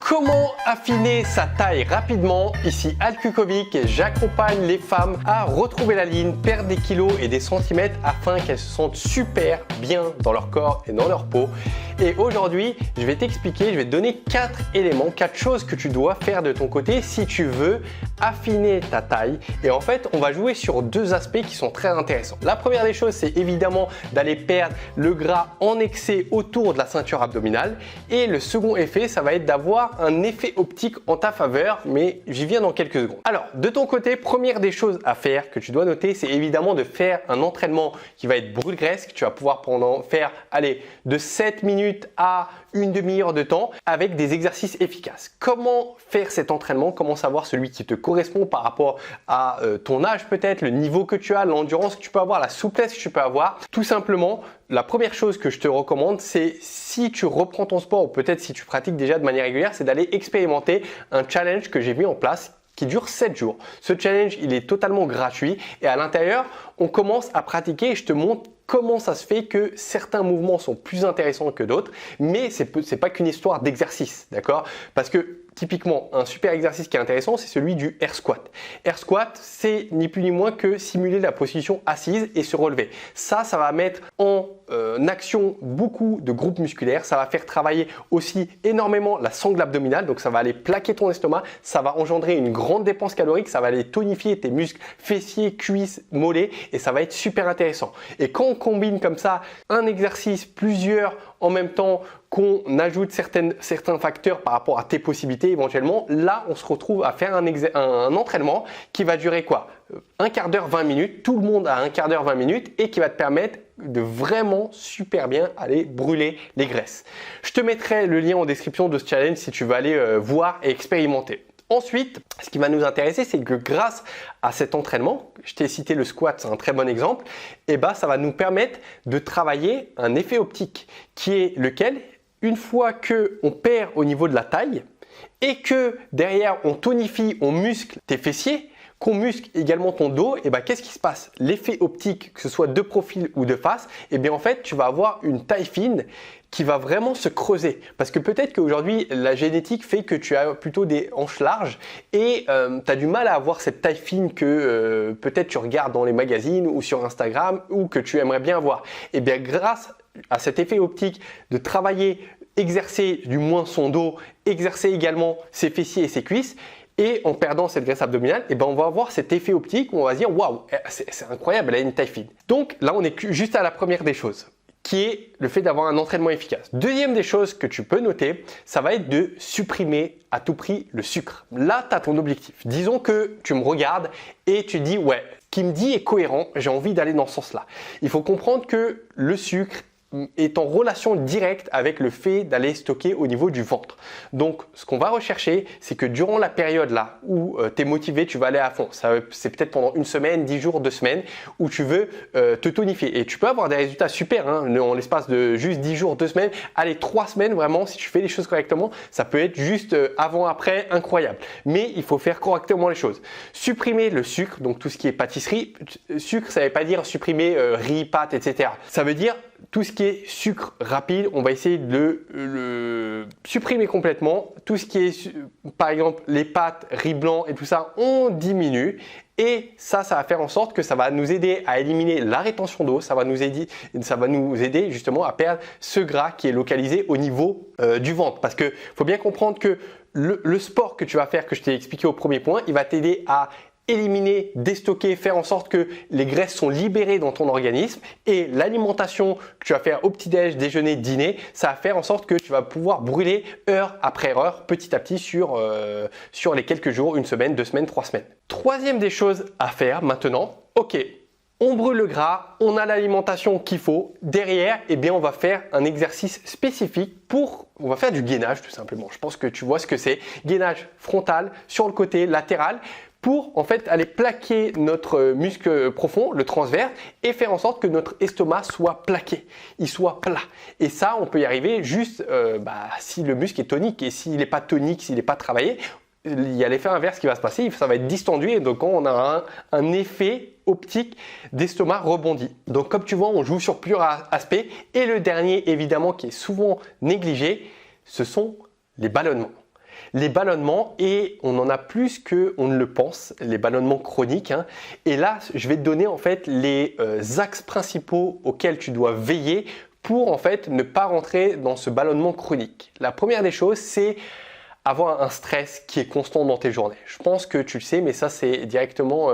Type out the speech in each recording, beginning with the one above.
Comment affiner sa taille rapidement? Ici Alcucovic et j'accompagne les femmes à retrouver la ligne, perdre des kilos et des centimètres afin qu'elles se sentent super bien dans leur corps et dans leur peau. Et aujourd'hui, je vais t'expliquer, je vais te donner 4 éléments, 4 choses que tu dois faire de ton côté si tu veux affiner ta taille. Et en fait, on va jouer sur 2 aspects qui sont très intéressants. La première des choses, c'est évidemment d'aller perdre le gras en excès autour de la ceinture abdominale. Et le second effet, ça va être d'avoir un effet optique en ta faveur, mais j'y viens dans quelques secondes. Alors, de ton côté, première des choses à faire que tu dois noter, c'est évidemment de faire un entraînement qui va être brûle-graisse, que tu vas pouvoir faire, allez, de 7 minutes à une demi-heure de temps avec des exercices efficaces. Comment faire cet entraînement? Comment savoir celui qui te correspond par rapport à ton âge peut-être, le niveau que tu as, l'endurance que tu peux avoir, la souplesse que tu peux avoir? Tout simplement, la première chose que je te recommande, c'est si tu reprends ton sport ou peut-être si tu pratiques déjà de manière régulière, c'est d'aller expérimenter un challenge que j'ai mis en place qui dure 7 jours. Ce challenge, il est totalement gratuit et à l'intérieur, on commence à pratiquer et je te montre comment ça se fait que certains mouvements sont plus intéressants que d'autres, mais c'est pas qu'une histoire d'exercice, d'accord? Parce que typiquement, un super exercice qui est intéressant, c'est celui du air squat. Air squat, c'est ni plus ni moins que simuler la position assise et se relever. Ça va mettre en action beaucoup de groupes musculaires. Ça va faire travailler aussi énormément la sangle abdominale. Donc, ça va aller plaquer ton estomac. Ça va engendrer une grande dépense calorique. Ça va aller tonifier tes muscles fessiers, cuisses, mollets et ça va être super intéressant. Et quand on combine comme ça un exercice, plusieurs en même temps, qu'on ajoute certains facteurs par rapport à tes possibilités éventuellement, là on se retrouve à faire un entraînement qui va durer quoi? Un quart d'heure, 20 minutes, tout le monde a un quart d'heure, 20 minutes et qui va te permettre de vraiment super bien aller brûler les graisses. Je te mettrai le lien en description de ce challenge si tu veux aller voir et expérimenter. Ensuite, ce qui va nous intéresser, c'est que grâce à cet entraînement, je t'ai cité le squat, c'est un très bon exemple, et ça va nous permettre de travailler un effet optique qui est lequel, une fois qu'on perd au niveau de la taille et que derrière on tonifie, on muscle tes fessiers, qu'on muscle également ton dos, et qu'est-ce qui se passe? L'effet optique, que ce soit de profil ou de face, en fait, tu vas avoir une taille fine qui va vraiment se creuser. Parce que peut-être qu'aujourd'hui, la génétique fait que tu as plutôt des hanches larges et tu as du mal à avoir cette taille fine que peut-être tu regardes dans les magazines ou sur Instagram ou que tu aimerais bien avoir. Et bien, grâce à cet effet optique de travailler, exercer du moins son dos, exercer également ses fessiers et ses cuisses, et en perdant cette graisse abdominale, on va avoir cet effet optique où on va se dire waouh, c'est incroyable, elle a une taille fine. Donc là, on est juste à la première des choses, qui est le fait d'avoir un entraînement efficace. Deuxième des choses que tu peux noter, ça va être de supprimer à tout prix le sucre. Là, tu as ton objectif. Disons que tu me regardes et tu dis ouais, ce qui me dit est cohérent, j'ai envie d'aller dans ce sens-là. Il faut comprendre que le sucre est en relation directe avec le fait d'aller stocker au niveau du ventre. Donc, ce qu'on va rechercher, c'est que durant la période là où tu es motivé, tu vas aller à fond. C'est peut-être pendant une semaine, 10 jours, 2 semaines, où tu veux te tonifier. Et tu peux avoir des résultats super en l'espace de juste 10 jours, 2 semaines. Allez, 3 semaines, vraiment, si tu fais les choses correctement, ça peut être juste avant-après incroyable. Mais il faut faire correctement les choses. Supprimer le sucre, donc tout ce qui est pâtisserie. Sucre, ça ne veut pas dire supprimer riz, pâtes, etc. Ça veut dire tout ce qui est sucre rapide, on va essayer de le supprimer complètement. Tout ce qui est, par exemple, les pâtes, riz blanc et tout ça, on diminue. Et ça va faire en sorte que ça va nous aider à éliminer la rétention d'eau. Ça va nous aider justement à perdre ce gras qui est localisé au niveau du ventre. Parce que faut bien comprendre que le sport que tu vas faire, que je t'ai expliqué au premier point, il va t'aider à éliminer, déstocker, faire en sorte que les graisses sont libérées dans ton organisme et l'alimentation que tu vas faire au petit-déj, déjeuner, dîner, ça va faire en sorte que tu vas pouvoir brûler heure après heure, petit à petit sur les quelques jours, une semaine, 2 semaines, 3 semaines. Troisième des choses à faire maintenant, ok, on brûle le gras, on a l'alimentation qu'il faut. Derrière, on va faire un exercice spécifique on va faire du gainage tout simplement. Je pense que tu vois ce que c'est. Gainage frontal, sur le côté, latéral, pour en fait aller plaquer notre muscle profond, le transverse, et faire en sorte que notre estomac soit plaqué, il soit plat. Et ça, on peut y arriver juste si le muscle est tonique. Et s'il n'est pas tonique, s'il n'est pas travaillé, il y a l'effet inverse qui va se passer, ça va être distendu et donc on a un effet optique d'estomac rebondi. Donc comme tu vois, on joue sur plusieurs aspects et le dernier évidemment qui est souvent négligé, ce sont les ballonnements. les ballonnements, et on en a plus qu'on ne le pense, les ballonnements chroniques. Et là, je vais te donner en fait les axes principaux auxquels tu dois veiller pour en fait ne pas rentrer dans ce ballonnement chronique. La première des choses, c'est avoir un stress qui est constant dans tes journées. Je pense que tu le sais, mais ça c'est directement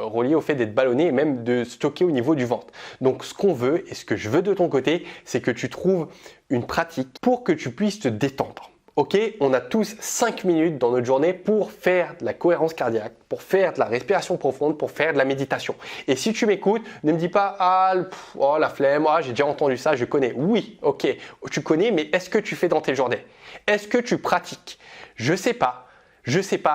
relié au fait d'être ballonné et même de stocker au niveau du ventre. Donc ce qu'on veut et ce que je veux de ton côté, c'est que tu trouves une pratique pour que tu puisses te détendre. Ok, on a tous 5 minutes dans notre journée pour faire de la cohérence cardiaque, pour faire de la respiration profonde, pour faire de la méditation. Et si tu m'écoutes, ne me dis pas « Ah, oh, la flemme, j'ai déjà entendu ça, je connais ». Oui, ok, tu connais, mais est-ce que tu fais dans tes journées? Est-ce que tu pratiques? Je sais pas,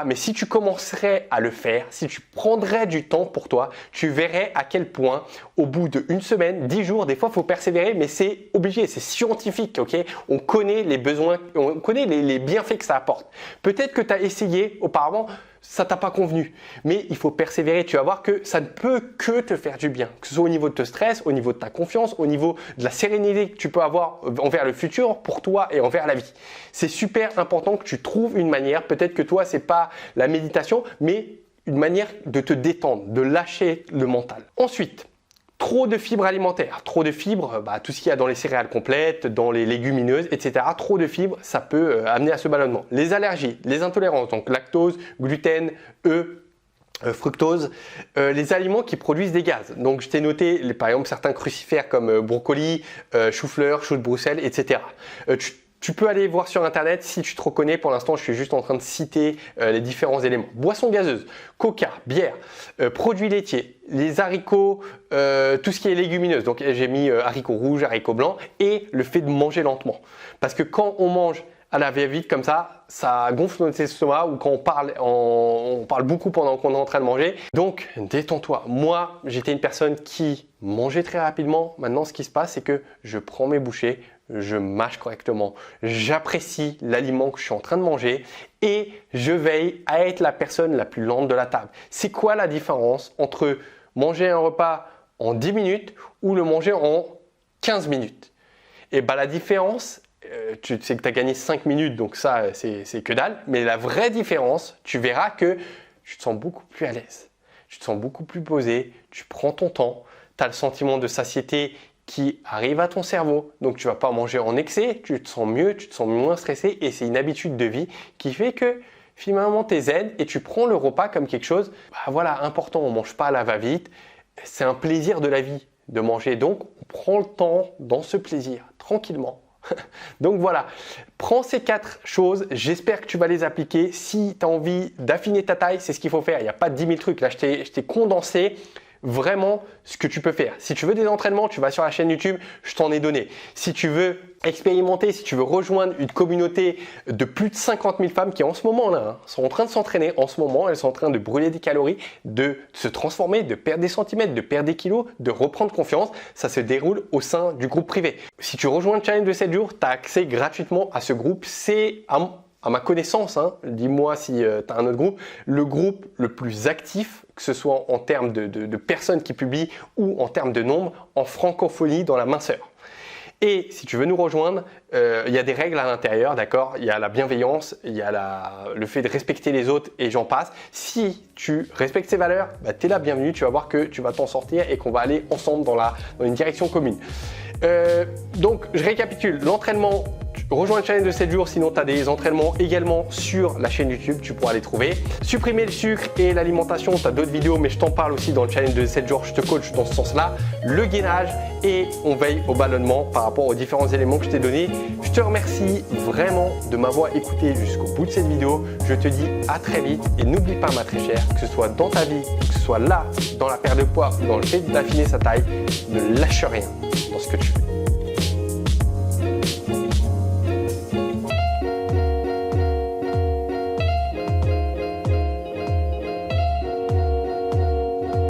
mais si tu commencerais à le faire, si tu prendrais du temps pour toi, tu verrais à quel point au bout d'une semaine, 10 jours, des fois il faut persévérer, mais c'est obligé, c'est scientifique, ok? On connaît les besoins, on connaît les bienfaits que ça apporte. Peut-être que tu as essayé auparavant, ça t'a pas convenu, mais il faut persévérer. Tu vas voir que ça ne peut que te faire du bien, que ce soit au niveau de ton stress, au niveau de ta confiance, au niveau de la sérénité que tu peux avoir envers le futur pour toi et envers la vie. C'est super important que tu trouves une manière, peut-être que toi, c'est pas la méditation, mais une manière de te détendre, de lâcher le mental. Ensuite, trop de fibres alimentaires, trop de fibres, tout ce qu'il y a dans les céréales complètes, dans les légumineuses, etc. Trop de fibres, ça peut amener à ce ballonnement. Les allergies, les intolérances, donc lactose, gluten, fructose, les aliments qui produisent des gaz. Donc je t'ai noté par exemple certains crucifères comme brocoli, chou-fleur, chou de Bruxelles, etc. Tu peux aller voir sur internet si tu te reconnais. Pour l'instant, je suis juste en train de citer les différents éléments. Boissons gazeuses, coca, bière, produits laitiers, les haricots, tout ce qui est légumineuse. Donc j'ai mis haricots rouges, haricots blancs, et le fait de manger lentement. Parce que quand on mange à la va-vite comme ça gonfle notre estomac, ou quand on parle beaucoup pendant qu'on est en train de manger. Donc détends-toi. Moi, j'étais une personne qui mangeait très rapidement. Maintenant, ce qui se passe, c'est que je prends mes bouchées, je mâche correctement, j'apprécie l'aliment que je suis en train de manger et je veille à être la personne la plus lente de la table. C'est quoi la différence entre manger un repas en 10 minutes ou le manger en 15 minutes? Et la différence, tu sais que tu as gagné 5 minutes, donc ça c'est que dalle, mais la vraie différence, tu verras que tu te sens beaucoup plus à l'aise, tu te sens beaucoup plus posé, tu prends ton temps, tu as le sentiment de satiété qui arrive à ton cerveau, donc tu ne vas pas manger en excès, tu te sens mieux, tu te sens moins stressé, et c'est une habitude de vie qui fait que finalement tu es zen et tu prends le repas comme quelque chose important. On ne mange pas à la va-vite, c'est un plaisir de la vie de manger, donc on prend le temps dans ce plaisir tranquillement. Donc voilà, prends ces 4 choses, j'espère que tu vas les appliquer. Si tu as envie d'affiner ta taille, c'est ce qu'il faut faire. Il n'y a pas 10 000 trucs, là je t'ai condensé vraiment ce que tu peux faire. Si tu veux des entraînements, tu vas sur la chaîne YouTube, je t'en ai donné. Si tu veux expérimenter, si tu veux rejoindre une communauté de plus de 50 000 femmes qui en ce moment là sont en train de s'entraîner, en ce moment elles sont en train de brûler des calories, de se transformer, de perdre des centimètres, de perdre des kilos, de reprendre confiance, ça se déroule au sein du groupe privé. Si tu rejoins le challenge de 7 jours, tu as accès gratuitement à ce groupe. C'est à ma connaissance, dis-moi si tu as un autre groupe, le groupe le plus actif, que ce soit en termes de personnes qui publient ou en termes de nombre, en francophonie dans la minceur. Et si tu veux nous rejoindre, il y a des règles à l'intérieur, d'accord? Il y a la bienveillance, il y a le fait de respecter les autres et j'en passe. Si tu respectes ces valeurs, tu es la bienvenue, tu vas voir que tu vas t'en sortir et qu'on va aller ensemble dans une direction commune. Donc, je récapitule, l'entraînement, rejoins le challenge de 7 jours, sinon tu as des entraînements également sur la chaîne YouTube, tu pourras les trouver. Supprimer le sucre et l'alimentation, tu as d'autres vidéos, mais je t'en parle aussi dans le challenge de 7 jours, je te coach dans ce sens-là. Le gainage et on veille au ballonnement par rapport aux différents éléments que je t'ai donnés. Je te remercie vraiment de m'avoir écouté jusqu'au bout de cette vidéo. Je te dis à très vite et n'oublie pas ma très chère, que ce soit dans ta vie, que ce soit là, dans la perte de poids ou dans le fait d'affiner sa taille, ne lâche rien dans ce que tu fais.